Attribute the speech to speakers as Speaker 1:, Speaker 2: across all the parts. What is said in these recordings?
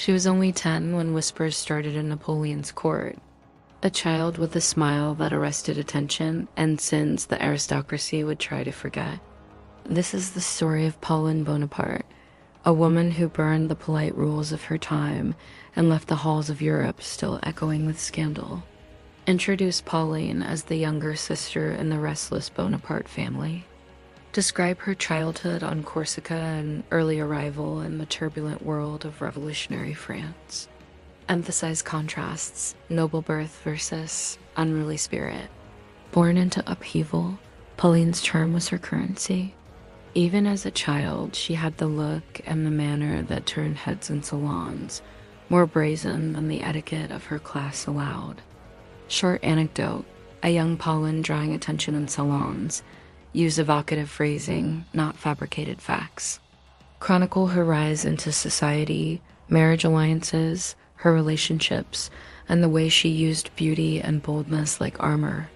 Speaker 1: She was only 10 when whispers started in Napoleon's court, a child with a smile that arrested attention and sins the aristocracy would try to forget. This is the story of Pauline Bonaparte, a woman who burned the polite rules of her time and left the halls of Europe still echoing with scandal. Introduce Pauline as the younger sister in the restless Bonaparte family. Describe her childhood on Corsica and early arrival in the turbulent world of revolutionary France. Emphasize contrasts, noble birth versus unruly spirit. Born into upheaval, Pauline's charm was her currency. Even as a child, she had the look and the manner that turned heads in salons, more brazen than the etiquette of her class allowed. Short anecdote, a young Pauline drawing attention in salons, use evocative phrasing, not fabricated facts. Chronicle her rise into society, marriage alliances, her relationships, and the way she used beauty and boldness like armor.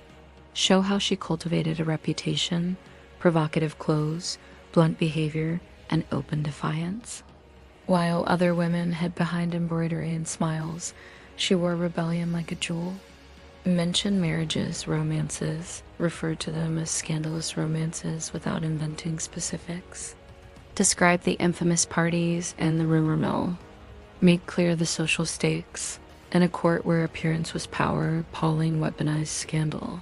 Speaker 1: Show how she cultivated a reputation, provocative clothes, blunt behavior, and open defiance. While other women hid behind embroidery and smiles, she wore rebellion like a jewel. Mention marriages, romances, referred to them as scandalous romances without inventing specifics. Describe the infamous parties and the rumor mill. Make clear the social stakes. In a court where appearance was power, Pauline weaponized scandal.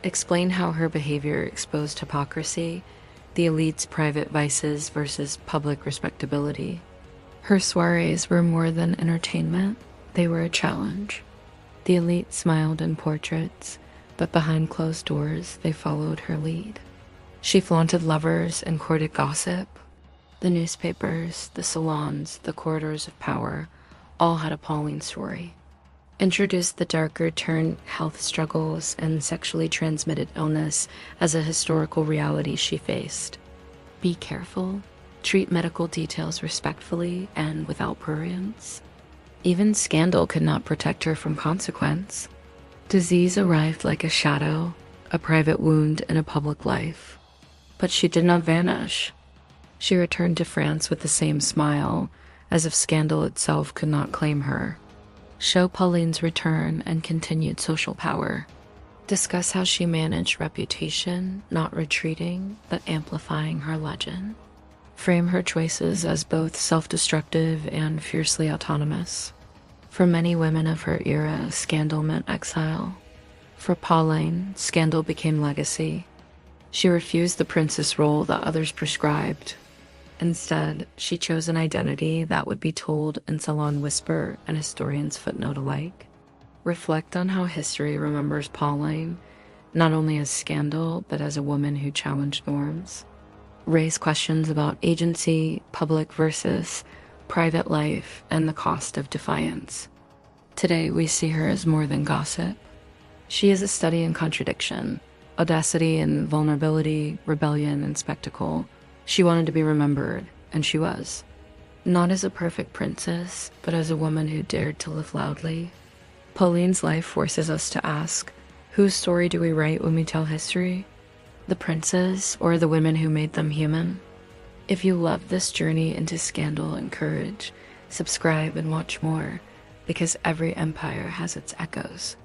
Speaker 1: Explain how her behavior exposed hypocrisy, the elite's private vices versus public respectability. Her soirees were more than entertainment, they were a challenge. The elite smiled in portraits, but behind closed doors, they followed her lead. She flaunted lovers and courted gossip. The newspapers, the salons, the corridors of power, all had a Pauline story. Introduced the darker turned health struggles and sexually transmitted illness as a historical reality she faced. Be careful. Treat medical details respectfully and without prurience. Even scandal could not protect her from consequence. Disease arrived like a shadow, a private wound in a public life. But she did not vanish. She returned to France with the same smile, as if scandal itself could not claim her. Show Pauline's return and continued social power. Discuss how she managed reputation, not retreating, but amplifying her legend. Frame her choices as both self-destructive and fiercely autonomous. For many women of her era, scandal meant exile. For Pauline, scandal became legacy. She refused the princess role that others prescribed. Instead, she chose an identity that would be told in salon whisper and historian's footnote alike. Reflect on how history remembers Pauline, not only as scandal, but as a woman who challenged norms. Raise questions about agency, public versus private life, and the cost of defiance. Today, we see her as more than gossip. She is a study in contradiction, audacity and vulnerability, rebellion and spectacle. She wanted to be remembered, and she was. Not as a perfect princess, but as a woman who dared to live loudly. Pauline's life forces us to ask, whose story do we write when we tell history? The princes or the women who made them human? If you love this journey into scandal and courage, subscribe and watch more, because every empire has its echoes.